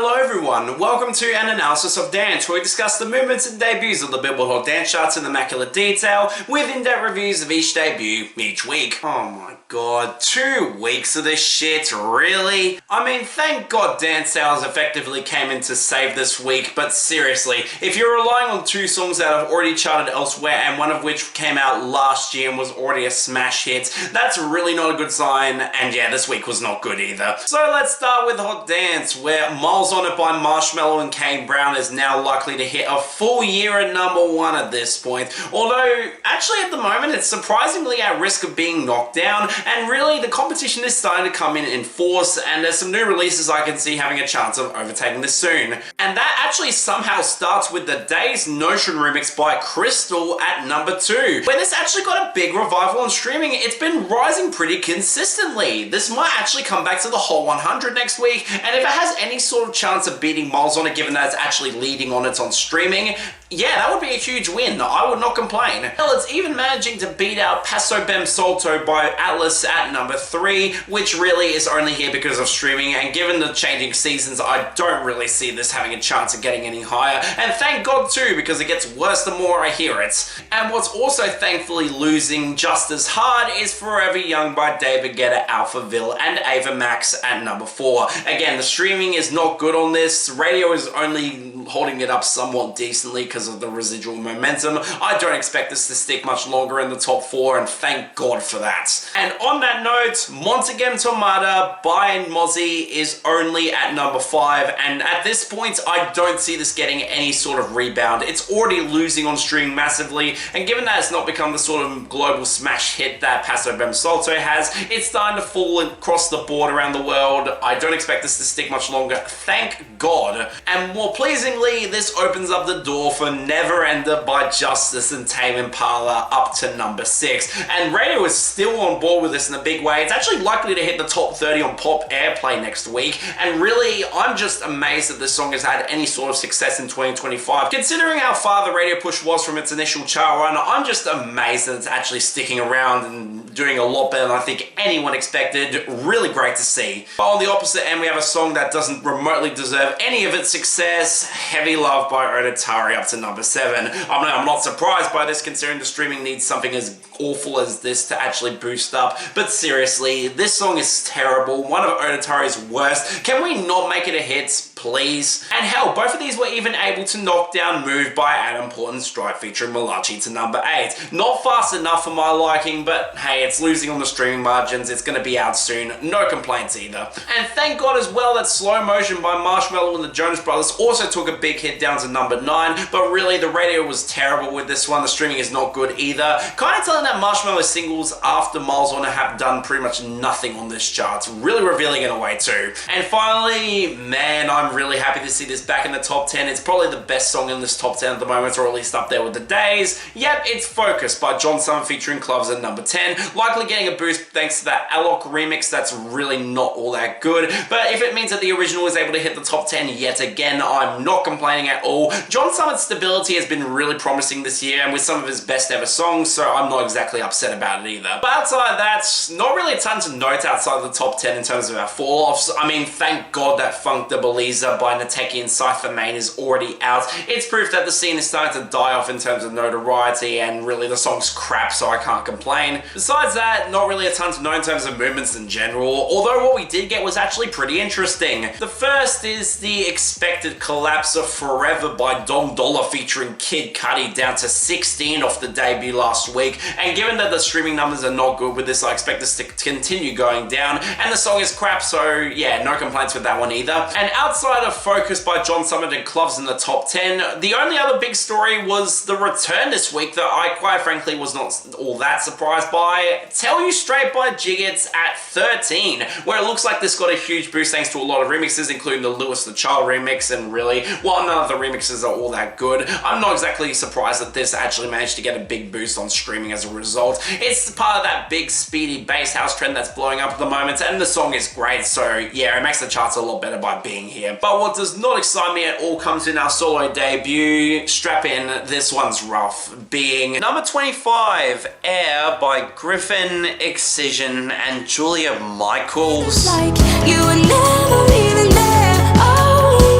Hello everyone, welcome to an analysis of dance where we discuss the movements and debuts of the Billboard Hot Dance charts in immaculate detail with in-depth reviews of each debut each week. Oh my god, 2 weeks of this shit, really? I mean, thank god dance sales effectively came in to save this week, but seriously, if you're relying on 2 songs that have already charted elsewhere and one of which came out last year and was already a smash hit, that's really not a good sign, and yeah, this week was not good either. So let's start with Hot Dance, where Miles on It by Marshmello and Kane Brown is now likely to hit a full year at #1 at this point, although actually at the moment it's surprisingly at risk of being knocked down, and really the competition is starting to come in force, and there's some new releases I can see having a chance of overtaking this soon. And that actually somehow starts with the Days Notion remix by Crystal at #2, where this actually got a big revival on streaming. It's been rising pretty consistently. This might actually come back to the Hot 100 next week, and if it has any sort of chance of beating Miles on It, given that it's actually leading on it on streaming, yeah, that would be a huge win. I would not complain. Hell, it's even managing to beat out Paso Bem Solto by Atlas at #3, which really is only here because of streaming, and given the changing seasons, I don't really see this having a chance of getting any higher, and thank God too, because it gets worse the more I hear it. And what's also thankfully losing just as hard is Forever Young by David Guetta, Alphaville, and Ava Max at #4. Again, the streaming is not good on this. Radio is only holding it up somewhat decently because of the residual momentum. I don't expect this to stick much longer in the top 4, and thank God for that. And on that note, Montag Tomata by Mozzie is only at #5, and at this point I don't see this getting any sort of rebound. It's already losing on streaming massively, and given that it's not become the sort of global smash hit that Paso Bem Solto has, it's starting to fall across the board around the world. I don't expect this to stick much longer, thank God. And more pleasingly, this opens up the door for Never Ender by Justice and Tame Impala up to #6. And radio is still on board with this in a big way. It's actually likely to hit the top 30 on Pop Airplay next week. And really, I'm just amazed that this song has had any sort of success in 2025. Considering how far the radio push was from its initial chart run, I'm just amazed that it's actually sticking around and doing a lot better than I think anyone expected. Really great to see. But on the opposite end, we have a song that doesn't remotely deserve any of its success, Heavy Love by Odetari up to #7. I'm not surprised by this, considering the streaming needs something as awful as this to actually boost up, but seriously, this song is terrible, one of Odetari's worst. Can we not make it a hit, please? And hell, both of these were even able to knock down Move by Adam Portman Stripe featuring Malachi to #8. Not fast enough for my liking, but hey, it's losing on the streaming margins, it's gonna be out soon, no complaints either. And thank God as well that Slow Motion by Marshmello and the Jonas Brothers also took a big hit down to #9, but really the radio was terrible with this one, the streaming is not good either. Kind of telling that Marshmello singles after Miles on It have done pretty much nothing on this chart. It's really revealing in a way too. And finally, man, I'm really happy to see this back in the top 10. It's probably the best song in this top 10 at the moment, or at least up there with The Days. Yep, it's Focus by John Summer featuring Clubs at #10. Likely getting a boost thanks to that AAoD remix that's really not all that good, but if it means that the original is able to hit the top 10 yet again, I'm not complaining at all. John Summer's stability has been really promising this year, and with some of his best ever songs, so I'm not exactly upset about it either. But outside of that, not really a ton to note outside of the top 10 in terms of our fall-offs. I mean, thank God that Funk de Beliza by Nateki and Cypher Main is already out. It's proof that the scene is starting to die off in terms of notoriety, and really the song's crap, so I can't complain. Besides that, not really a ton to know in terms of movements in general, although what we did get was actually pretty interesting. The first is the expected collapse of Forever by Dom Dollar featuring Kid Cudi down to 16 off the debut last week, and given that the streaming numbers are not good with this, I expect this to continue going down, and the song is crap, so yeah, no complaints with that one either. And outside of Focus by John Summit and Clubs in the top 10, the only other big story was the return this week that I quite frankly was not all that surprised by. Tell You Straight by Jiggits at 13, where it looks like this got a huge boost thanks to a lot of remixes, including the Lewis the Child remix, and really, while none of the remixes are all that good, I'm not exactly surprised that this actually managed to get a big boost on streaming as a result. It's part of that big speedy bass house trend that's blowing up at the moment, and the song is great, so yeah, it makes the charts a lot better by being here. But what does not excite me at all comes in our solo debut. Strap in, this one's rough, being #25, Air by Gryffin, Excision, and Julia Michaels. Like you were never even there. Oh.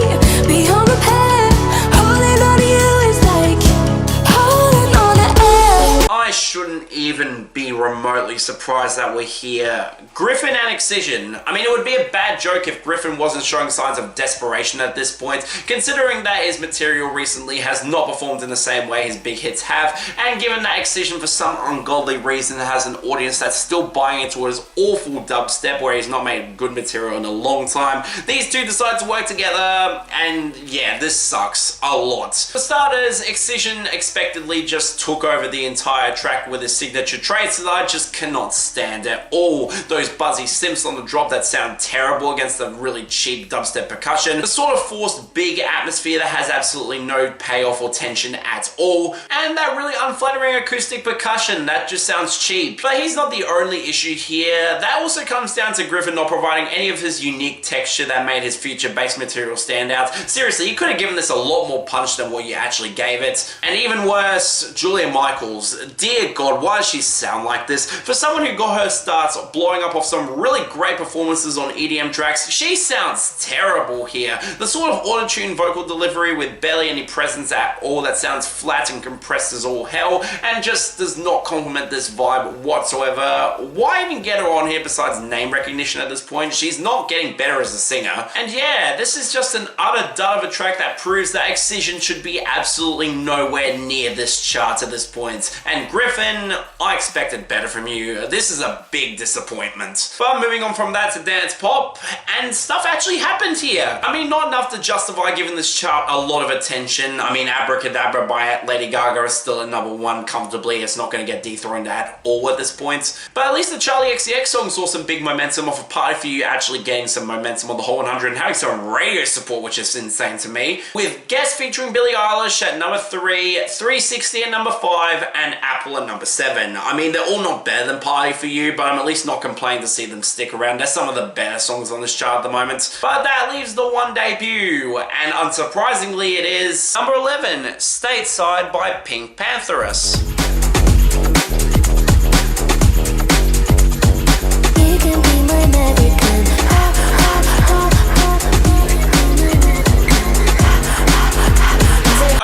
remotely surprised that we're here. Gryffin and Excision. I mean, it would be a bad joke if Gryffin wasn't showing signs of desperation at this point, considering that his material recently has not performed in the same way his big hits have, and given that Excision for some ungodly reason has an audience that's still buying into his awful dubstep where he's not made good material in a long time. These two decide to work together, and yeah, this sucks a lot. For starters, Excision expectedly just took over the entire track with his signature traits that I just cannot stand at all. Those buzzy simps on the drop that sound terrible against the really cheap dubstep percussion, the sort of forced big atmosphere that has absolutely no payoff or tension at all, and that really unflattering acoustic percussion that just sounds cheap. But he's not the only issue here. That also comes down to Gryffin not providing any of his unique texture that made his future bass material stand out. Seriously, you could have given this a lot more punch than what you actually gave it. And even worse, Julia Michaels. Dear God, why does she sound like this? For someone who got her starts blowing up off some really great performances on EDM tracks, she sounds terrible here. The sort of auto-tuned vocal delivery with barely any presence at all that sounds flat and compressed as all hell, and just does not complement this vibe whatsoever. Why even get her on here besides name recognition at this point? She's not getting better as a singer. And yeah, this is just an utter dud of a track that proves that Excision should be absolutely nowhere near this chart at this point. And Gryffin, I expected better from you. This is a big disappointment. But moving on from that to dance pop, and stuff actually happened here. I mean, not enough to justify giving this chart a lot of attention. I mean, Abracadabra by Lady Gaga is still at number 1 comfortably. It's not going to get dethroned at all at this point. But at least the Charlie XCX song saw some big momentum off a Party For You actually getting some momentum on the Hot 100 and having some radio support, which is insane to me. With guests featuring Billie Eilish at number 3, 360 at number 5, and Apple at number 7. I mean, they're all not better than Party For You, but I'm at least not complaining to see them stick around. They're some of the better songs on this chart at the moment. But that leaves the one debut, and unsurprisingly it is number 11, Stateside by PinkPantheress.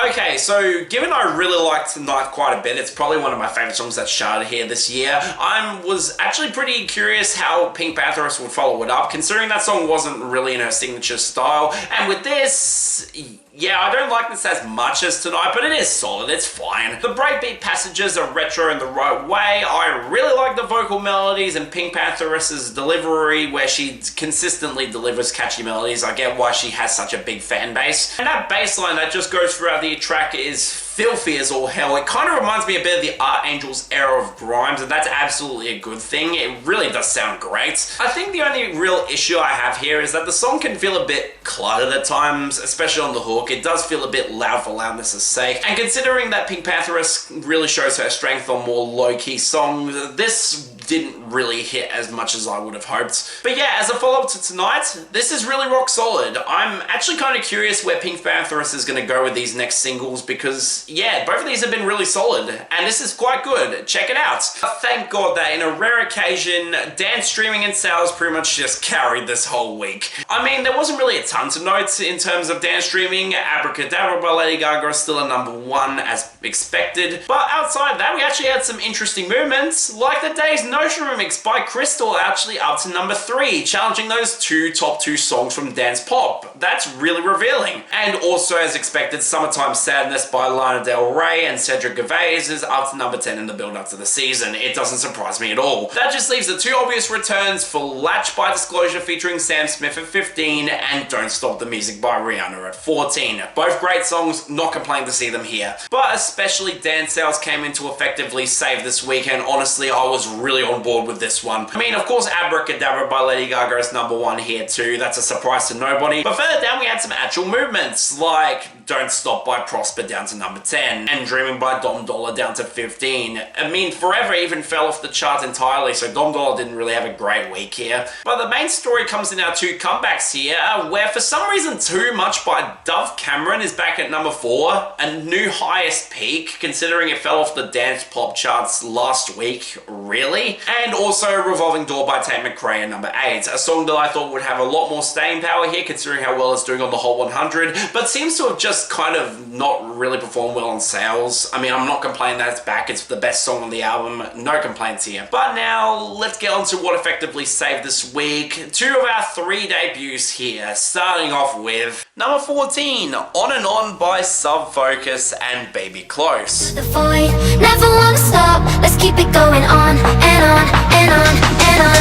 Okay, so given I really liked Tonight quite a bit, it's probably one of my favourite songs that's charted here this year. I was actually pretty curious how PinkPantheress would follow it up, considering that song wasn't really in her signature style. And with this, yeah, I don't like this as much as Tonight, but it is solid, it's fine. The breakbeat passages are retro in the right way. I really like the vocal melodies and PinkPantheress's delivery, where she consistently delivers catchy melodies. I get why she has such a big fan base. And that bass line that just goes throughout the track is filthy as all hell. It kind of reminds me a bit of the Art Angels era of Grimes, and that's absolutely a good thing. It really does sound great. I think the only real issue I have here is that the song can feel a bit cluttered at times, especially on the hook. It does feel a bit loud for loudness' sake. And considering that PinkPantheress really shows her strength on more low-key songs, this didn't really hit as much as I would have hoped. But yeah, as a follow-up to Tonight, this is really rock solid. I'm actually kind of curious where PinkPantheress is going to go with these next singles, because yeah, both of these have been really solid, and this is quite good. Check it out. Thank God that in a rare occasion, dance streaming and sales pretty much just carried this whole week. I mean, there wasn't really a ton to note in terms of dance streaming. Abracadabra by Lady Gaga is still at number 1 as expected, but outside that, we actually had some interesting movements, like the Days Notion remix by Crystal, actually up to number 3, challenging those top 2 songs from dance pop. That's really revealing. And also, as expected, Summertime Sadness by Lana Del Rey and Cedric Gervais is up to number 10 in the build-up to the season. It doesn't surprise me at all. That just leaves the 2 obvious returns for Latch by Disclosure featuring Sam Smith at 15 and Don't Stop the Music by Rihanna at 14. Both great songs, not complaining to see them here. But especially Dance Sales came in to effectively save this weekend. Honestly, I was really on board with this one. I mean, of course, Abracadabra by Lady Gaga is number 1 here too. That's a surprise to nobody. But further down, we had some actual movements, like Don't Stop by Prosper down to number 10, and Dreaming by Dom Dollar down to 15. I mean, Forever even fell off the chart entirely, so Dom Dollar didn't really have a great week here. But the main story comes in our 2 comebacks here, where for some reason Too Much by Dove Cameron is back at number 4, a new highest peak, considering it fell off the dance pop charts last week, really? And also Revolving Door by Tate McRae at number 8, a song that I thought would have a lot more staying power here considering how well it's doing on the Hot 100, but seems to have just kind of not really performed well on sales. I mean, I'm not complaining that it's back, it's the best song on the album, no complaints here. But now, let's get on to what effectively saved this week. 2 of our 3 debuts here, starting off with number 14, On and On by Sub Focus and bbyclose. The void, never wanna stop, let's keep it going on and on and on and on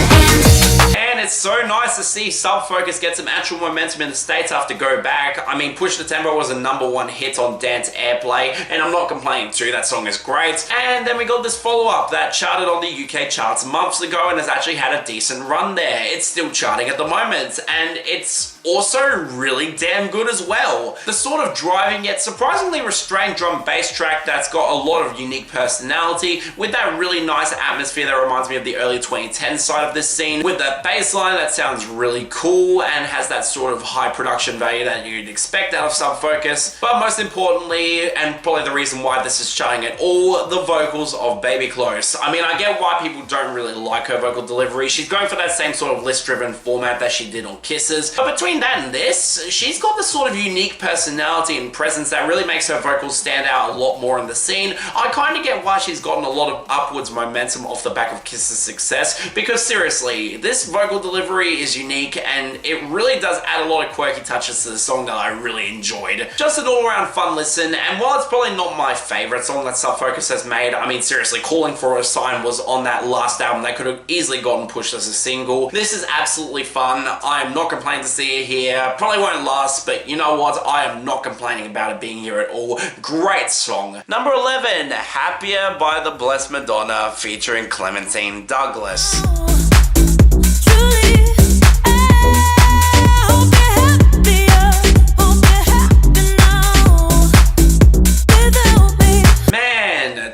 and it's so nice to see Sub Focus get some actual momentum in the States after Go Back. I mean, Push the Tempo was a #1 hit on Dance Airplay, and I'm not complaining too, that song is great. And then we got this follow-up that charted on the UK charts months ago and has actually had a decent run there. It's still charting at the moment, and it's also really damn good as well. The sort of driving yet surprisingly restrained drum bass track that's got a lot of unique personality with that really nice atmosphere that reminds me of the early 2010s side of this scene, with that bass line that sounds really cool and has that sort of high production value that you'd expect out of Sub Focus. But most importantly, and probably the reason why this is charting at all, the vocals of bbyclose. I mean, I get why people don't really like her vocal delivery. She's going for that same sort of list-driven format that she did on Kisses, but between that and this, she's got this sort of unique personality and presence that really makes her vocals stand out a lot more in the scene. I kind of get why she's gotten a lot of upwards momentum off the back of Kisses' success, because seriously, this vocal delivery is unique and it really does add a lot of quirky touches to the song that I really enjoyed. Just an all-around fun listen, and while it's probably not my favourite song that Sub Focus has made, I mean seriously, Calling for a Sign was on that last album that could have easily gotten pushed as a single. This is absolutely fun. I am not complaining to see it here. Probably won't last, but you know what? I am not complaining about it being here at all. Great song. Number 11, Happier by the Blessed Madonna featuring Clementine Douglas.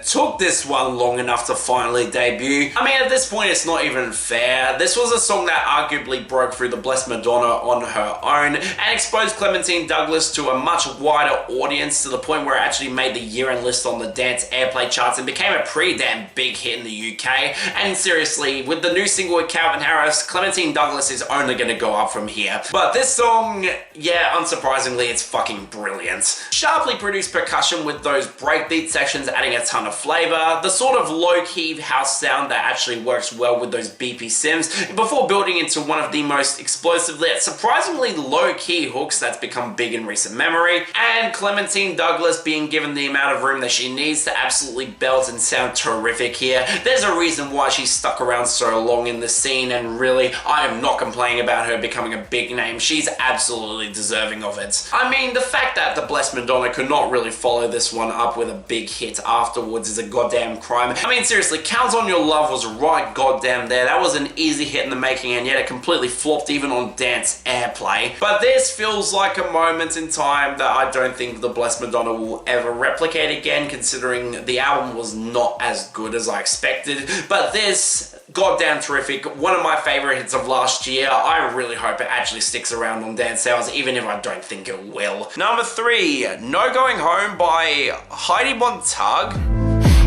Took this one long enough to finally debut. I mean, at this point, it's not even fair. This was a song that arguably broke through the Blessed Madonna on her own and exposed Clementine Douglas to a much wider audience to the point where it actually made the year-end list on the Dance Airplay charts and became a pretty damn big hit in the UK. And seriously, with the new single with Calvin Harris, Clementine Douglas is only going to go up from here. But this song, yeah, unsurprisingly, it's fucking brilliant. Sharply produced percussion with those breakbeat sections adding a ton of flavor, the sort of low-key house sound that actually works well with those beepy sims, before building into one of the most explosively, surprisingly low-key hooks that's become big in recent memory, and Clementine Douglas being given the amount of room that she needs to absolutely belt and sound terrific here. There's a reason why she's stuck around so long in the scene, and really, I am not complaining about her becoming a big name. She's absolutely deserving of it. I mean, the fact that the Blessed Madonna could not really follow this one up with a big hit afterwards is a goddamn crime. I mean, seriously, Count on Your Love was right goddamn there. That was an easy hit in the making, and yet it completely flopped even on Dance Airplay. But this feels like a moment in time that I don't think the Blessed Madonna will ever replicate again, considering the album was not as good as I expected. But this, goddamn terrific, one of my favorite hits of last year. I really hope it actually sticks around on dance sales, even if I don't think it will. Number 3, No Going Home by Heidi Montag.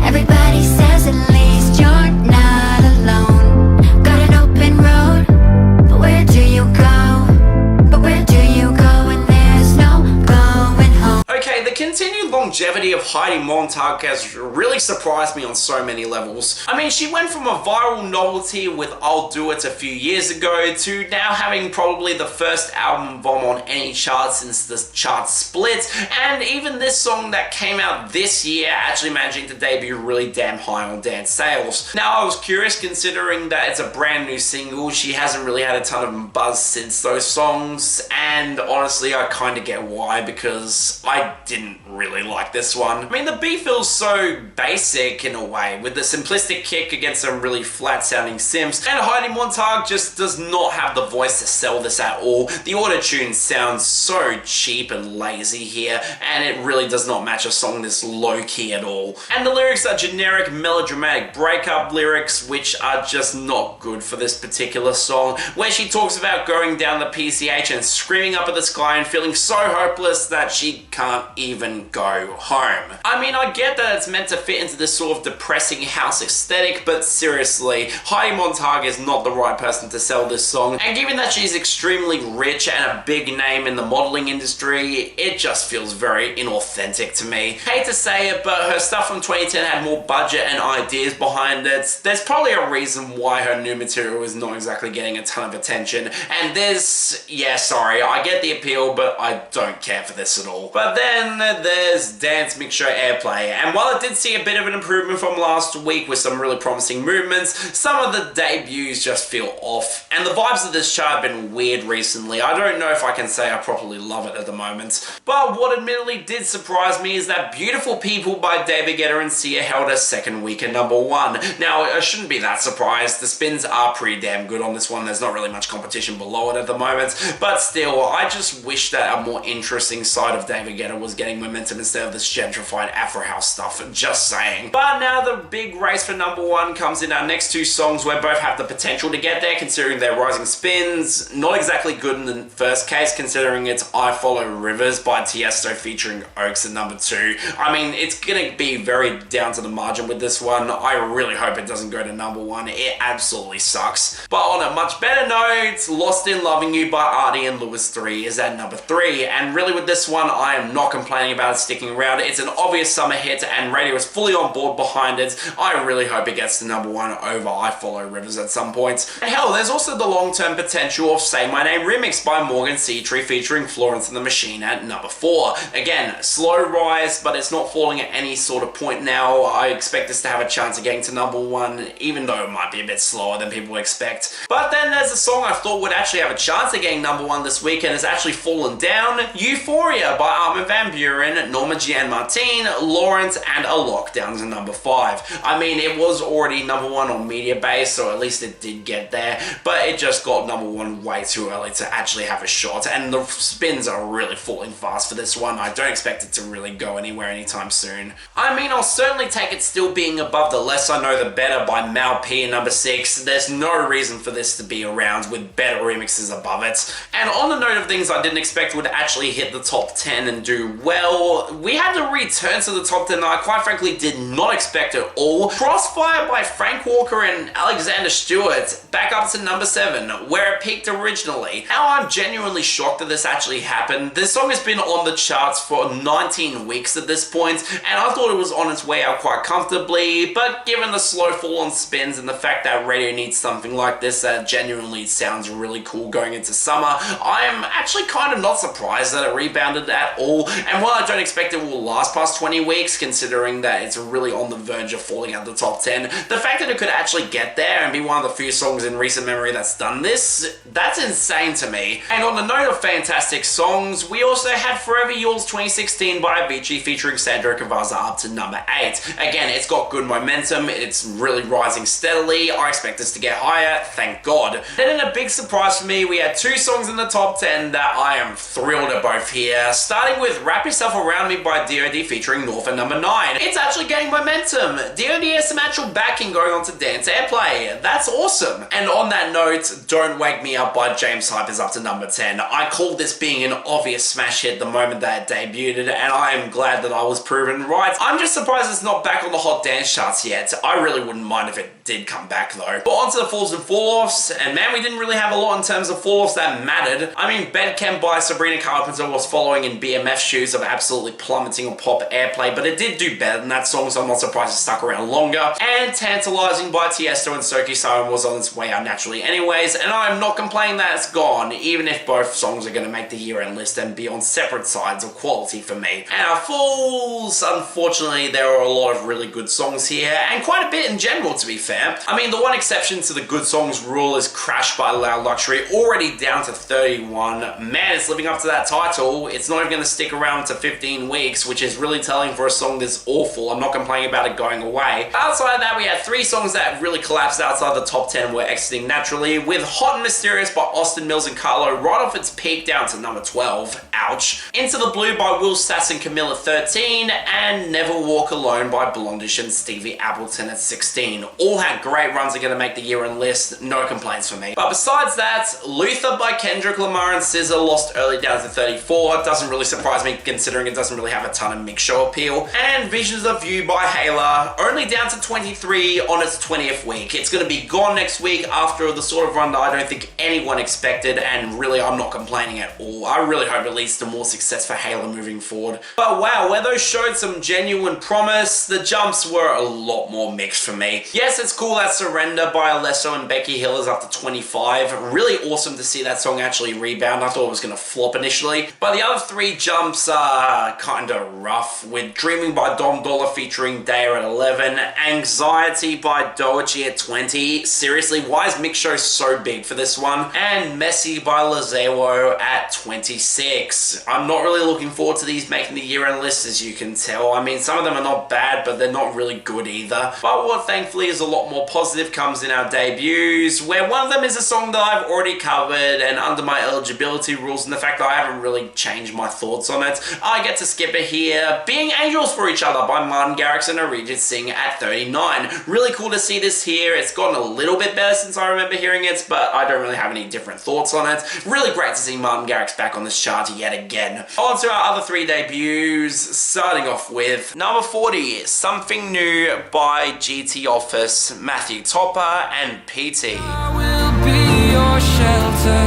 Everybody says at least you're not alone. Got an open road, but where do you go? But where do you go when there's no going home? Okay, the continued longevity of Heidi Montag has really surprised me on so many levels. I mean, she went from a viral novelty with I'll Do It a few years ago to now having probably the first album bomb on any chart since the chart split, and even this song that came out this year actually managing to debut really damn high on dance sales. Now, I was curious considering that it's a brand new single, she hasn't really had a ton of buzz since those songs, and honestly, I kind of get why, because I didn't really like this one. I mean, the beat feels so basic in a way, with the simplistic kick against some really flat sounding sims, and Heidi Montag just does not have the voice to sell this at all. The auto-tune sounds so cheap and lazy here, and it really does not match a song this low-key at all. And the lyrics are generic melodramatic breakup lyrics, which are just not good for this particular song, where she talks about going down the PCH and screaming up at the sky and feeling so hopeless that she can't even go. Go Home. I mean, I get that it's meant to fit into this sort of depressing house aesthetic, but seriously, Heidi Montag is not the right person to sell this song, and given that she's extremely rich and a big name in the modeling industry, it just feels very inauthentic to me. Hate to say it, but her stuff from 2010 had more budget and ideas behind it. There's probably a reason why her new material is not exactly getting a ton of attention, and this, yeah, sorry, I get the appeal, but I don't care for this at all. But then there's Dance Mixture Airplay, and while it did see a bit of an improvement from last week with some really promising movements, some of the debuts just feel off, and the vibes of this chart have been weird recently. I don't know if I can say I properly love it at the moment. But what admittedly did surprise me is that Beautiful People by David Guetta and Sia held a second week at number 1. Now, I shouldn't be that surprised. The spins are pretty damn good on this one. There's not really much competition below it at the moment, but still, I just wish that a more interesting side of David Guetta was getting momentum instead of this gentrified Afro House stuff, just saying. But now the big race for number 1 comes in our next 2 songs where both have the potential to get there considering their rising spins. Not exactly good in the first case considering it's I Follow Rivers by Tiesto featuring Oaks at number 2. I mean, it's gonna be very down to the margin with this one. I really hope it doesn't go to number 1. It absolutely sucks. But on a much better note, Lost in Loving You by Artie and Lewis 3 is at number 3, and really with this one, I am not complaining about it sticking around. It's an obvious summer hit and radio is fully on board behind it. I really hope it gets to number 1 over I Follow Rivers at some point. And hell, there's also the long-term potential of Say My Name remix by Morgan Seatree featuring Florence and the Machine at number 4. Again, slow rise, but it's not falling at any sort of point now. I expect this to have a chance of getting to number 1, even though it might be a bit slower than people expect. But then there's a song I thought would actually have a chance of getting number 1 this week and has actually fallen down. Euphoria by Armin van Buuren, Norma Jean Martin, Lawrence, and Alok down to number 5. I mean, it was already number 1 on Media Base, so at least it did get there, but it just got number 1 way too early to actually have a shot, and the spins are really falling fast for this one. I don't expect it to really go anywhere anytime soon. I mean, I'll certainly take it still being above The Less I Know The Better by Mal P at number 6. There's no reason for this to be around with better remixes above it. And on the note of things I didn't expect would actually hit the top 10 and do well, we had to return to the top 10 that I quite frankly did not expect at all. Crossfire by Frank Walker and Alexander Stewart back up to number 7, where it peaked originally. Now I'm genuinely shocked that this actually happened. This song has been on the charts for 19 weeks at this point, and I thought it was on its way out quite comfortably, but given the slow fall on spins and the fact that radio needs something like this that genuinely sounds really cool going into summer, I'm actually kind of not surprised that it rebounded at all. And while I don't expect it will last past 20 weeks, considering that it's really on the verge of falling out of the top 10, the fact that it could actually get there and be one of the few songs in recent memory that's done this, that's insane to me. And on the note of fantastic songs, we also had Forever Yours 2016 by Avicii featuring Sandro Cavazza up to number 8. Again, it's got good momentum, it's really rising steadily. I expect this to get higher, thank God. Then in a big surprise for me, we had 2 songs in the top 10 that I am thrilled at both here. Starting with Wrap Yourself Around Me by DOD featuring North at number 9. It's actually gaining momentum. DOD has some actual backing going on to Dance Airplay. That's awesome. And on that note, Don't Wake Me Up by James Hype is up to number 10. I called this being an obvious smash hit the moment that it debuted, and I am glad that I was proven right. I'm just surprised it's not back on the hot dance charts yet. I really wouldn't mind if it did come back though. But onto the falls and fall-offs, and man, we didn't really have a lot in terms of fall-offs that mattered. I mean, Bedchem by Sabrina Carpenter was following in BMF shoes of absolutely plummeting on pop airplay, but it did do better than that song, so I'm not surprised it stuck around longer. And Tantalizing by Tiesto and Soki Simon was on its way out naturally anyways, and I'm not complaining that it's gone, even if both songs are going to make the year-end list and be on separate sides of quality for me. And our falls, unfortunately, there are a lot of really good songs here, and quite a bit in general, to be fair. I mean, the one exception to the good songs rule is Crash by Loud Luxury, already down to 31. Man, it's living up to that title. It's not even going to stick around to 15 weeks, which is really telling for a song this awful. I'm not complaining about it going away. Outside of that, we had 3 songs that really collapsed outside the top 10 were exiting naturally, with Hot and Mysterious by Austin Mills and Carlo right off its peak down to number 12. Ouch. Into the Blue by Will Sass and Camilla 13, and Never Walk Alone by Blondish and Stevie Appleton at 16. All had great runs are going to make the year-end list, no complaints for me. But besides that, Luther by Kendrick Lamar and SZA lost early down to 34. It doesn't really surprise me considering it doesn't really have a ton of mixed show appeal. And Visions of You by Hala, only down to 23 on its 20th week. It's going to be gone next week after the sort of run that I don't think anyone expected, and really I'm not complaining at all. I really hope it leads to more success for Hala moving forward. But wow, where those showed some genuine promise, the jumps were a lot more mixed for me. Yes, it's cool that Surrender by Alesso and Becky Hill is up to 25. Really awesome to see that song actually rebound. I thought it was going to flop initially. But the other three jumps are kind of rough, with Dreaming by Dom Dollar featuring Daya at 11, Anxiety by Doichi at 20. Seriously, why is Mix Show so big for this one? And Messy by Lazewo at 26. I'm not really looking forward to these making the year-end list, as you can tell. I mean, some of them are not bad, but they're not really good either. But what thankfully is a lot more positive comes in our debuts, where one of them is a song that I've already covered and under my eligibility rules and the fact that I haven't really changed my thoughts on it, I get to skip it here. Being Angels for Each Other by Martin Garrix and Arijit Singh at 39. Really cool to see this here. It's gotten a little bit better since I remember hearing it, but I don't really have any different thoughts on it. Really great to see Martin Garrix back on this chart yet again. On to our other three debuts, starting off with number 40, Something New by GT Office, Matthew Topper and Petie. I will be your shelter.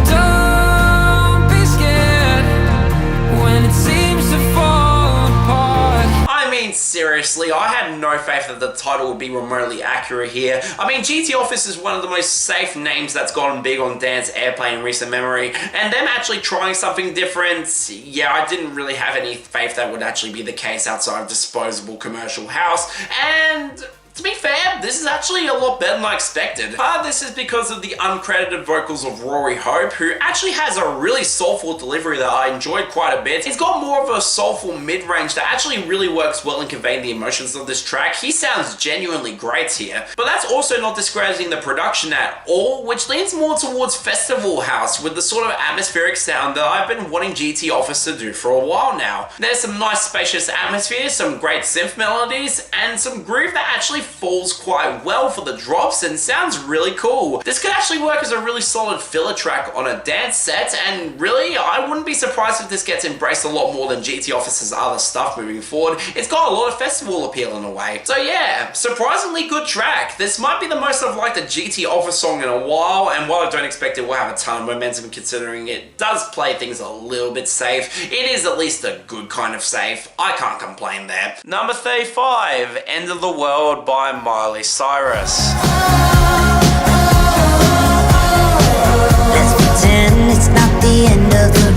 Don't be scared when it seems to fall apart. I mean, seriously, I had no faith that the title would be remotely accurate here. I mean, GT Office is one of the most safe names that's gotten big on dance airplay in recent memory, and them actually trying something different, yeah, I didn't really have any faith that would actually be the case outside of Disposable Commercial House, and to be fair, this is actually a lot better than I expected. Part of this is because of the uncredited vocals of Rory Hope, who actually has a really soulful delivery that I enjoyed quite a bit. He's got more of a soulful mid-range that actually really works well in conveying the emotions of this track. He sounds genuinely great here. But that's also not discrediting the production at all, which leans more towards festival house with the sort of atmospheric sound that I've been wanting GT Office to do for a while now. There's some nice spacious atmosphere, some great synth melodies, and some groove that actually falls quite well for the drops and sounds really cool. This could actually work as a really solid filler track on a dance set, and really, I wouldn't be surprised if this gets embraced a lot more than GT Office's other stuff moving forward. It's got a lot of festival appeal in a way. So yeah, surprisingly good track. This might be the most I've liked a GT Office song in a while, and while I don't expect it will have a ton of momentum considering it does play things a little bit safe, it is at least a good kind of safe. I can't complain there. Number 35, End of the World by Miley Cyrus. Let's pretend it's not the end of the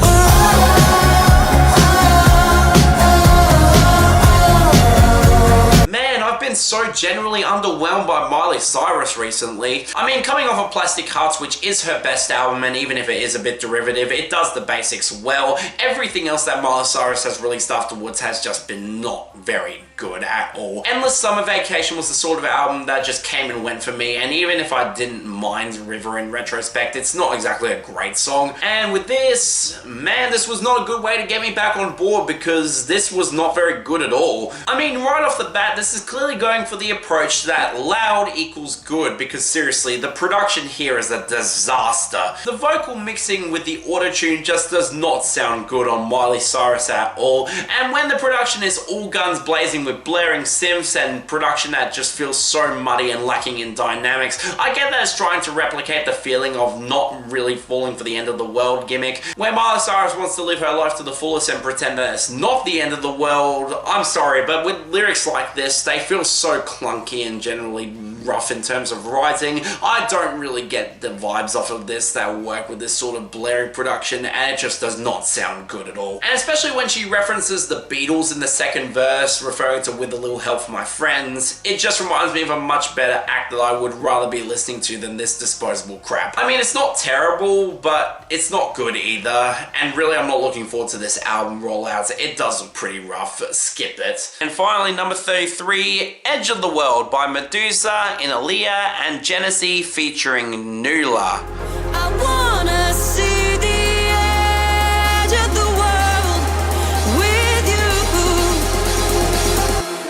Man, I've been so generally underwhelmed by Miley Cyrus recently. I mean, coming off of Plastic Hearts, which is her best album, and even if it is a bit derivative, it does the basics well. Everything else that Miley Cyrus has released afterwards has just been not very good at all. Endless Summer Vacation was the sort of album that just came and went for me, and even if I didn't mind River in retrospect, it's not exactly a great song. And with this, man, this was not a good way to get me back on board, because this was not very good at all. I mean, right off the bat, this is clearly going for the approach that loud equals good, because seriously, the production here is a disaster. The vocal mixing with the auto-tune just does not sound good on Miley Cyrus at all, and when the production is all guns blazing with blaring synths and production that just feels so muddy and lacking in dynamics, I get that it's trying to replicate the feeling of not really falling for the end of the world gimmick, where Miley Cyrus wants to live her life to the fullest and pretend that it's not the end of the world. I'm sorry, but with lyrics like this, they feel so clunky and generally rough in terms of writing. I don't really get the vibes off of this that work with this sort of blaring production, and it just does not sound good at all. And especially when she references the Beatles in the second verse, referring to With a Little Help from My Friends, it just reminds me of a much better act that I would rather be listening to than this disposable crap. I mean, it's not terrible, but it's not good either, and really I'm not looking forward to this album rollout. It does look pretty rough. Skip it. And finally, number 33, Edge of the World by MEDUZA, Innellea, and GENESI featuring Innellea. I wanna see the edge of the world with you.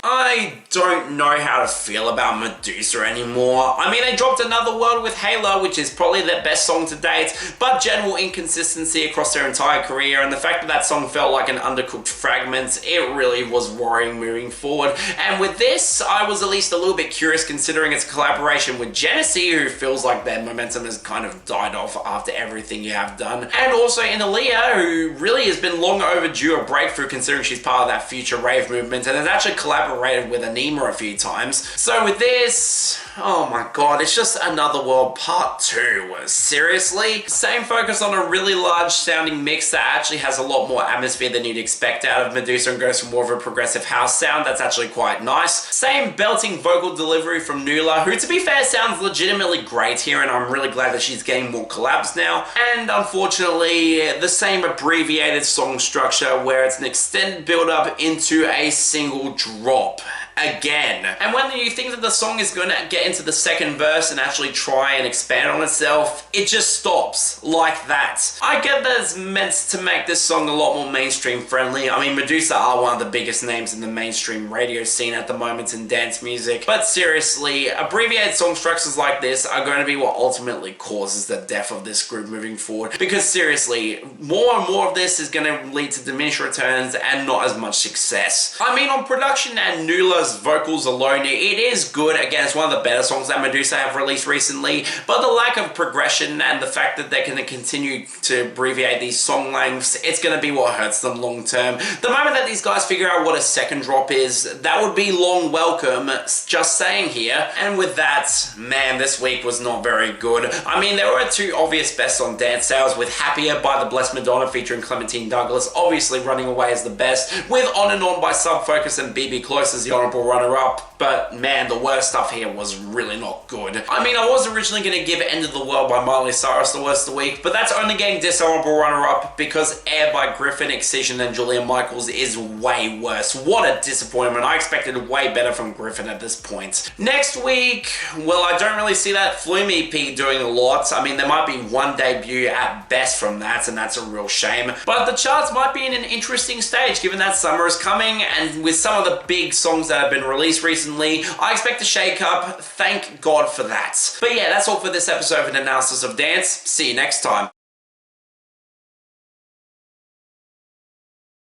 I don't don't know how to feel about MEDUZA anymore. I mean, they dropped Another World with Halo, which is probably their best song to date, but general inconsistency across their entire career, and the fact that that song felt like an undercooked fragment, it really was worrying moving forward. And with this, I was at least a little bit curious considering its collaboration with GENESI, who feels like their momentum has kind of died off after everything you have done, and also Innellea, who really has been long overdue a breakthrough considering she's part of that future rave movement and has actually collaborated with Anima a few times. So with this, oh my god, it's just Another World Part 2. Seriously? Same focus on a really large sounding mix that actually has a lot more atmosphere than you'd expect out of MEDUZA and goes for more of a progressive house sound. That's actually quite nice. Same belting vocal delivery from Innellea, who to be fair sounds legitimately great here, and I'm really glad that she's getting more collabs now. And unfortunately, the same abbreviated song structure where it's an extended build up into a single drop. Again. And when you think that the song is going to get into the second verse and actually try and expand on itself, it just stops like that. I get that it's meant to make this song a lot more mainstream friendly. I mean, MEDUZA are one of the biggest names in the mainstream radio scene at the moment in dance music, but seriously, abbreviated song structures like this are going to be what ultimately causes the death of this group moving forward, because seriously, more and more of this is going to lead to diminished returns and not as much success. I mean, on production and Nula's vocals alone, it is good. Again, it's one of the better songs that MEDUZA have released recently, but the lack of progression and the fact that they're going to continue to abbreviate these song lengths, it's going to be what hurts them long term. The moment that these guys figure out what a second drop is, that would be long welcome, just saying here. And with that, man, this week was not very good. I mean, there were two obvious bests on dance sales, with Happier by the Blessed Madonna featuring Clementine Douglas obviously running away as the best, with On and On by Sub Focus and bbyclose as the Honourable Runner-Up. But man, the worst stuff here was really not good. I mean, I was originally going to give End of the World by Miley Cyrus the worst of the week, but that's only getting Dishonourable Runner-Up because Air by Gryffin, Excision and Julia Michaels is way worse. What a disappointment. I expected way better from Gryffin at this point. Next week, well, I don't really see that Flume EP doing a lot. I mean, there might be one debut at best from that, and that's a real shame. But the charts might be in an interesting stage given that summer is coming, and with some of the big songs that have been released recently, I expect a shake-up. Thank God for that. But yeah, that's all for this episode of An Analysis of Dance. See you next time.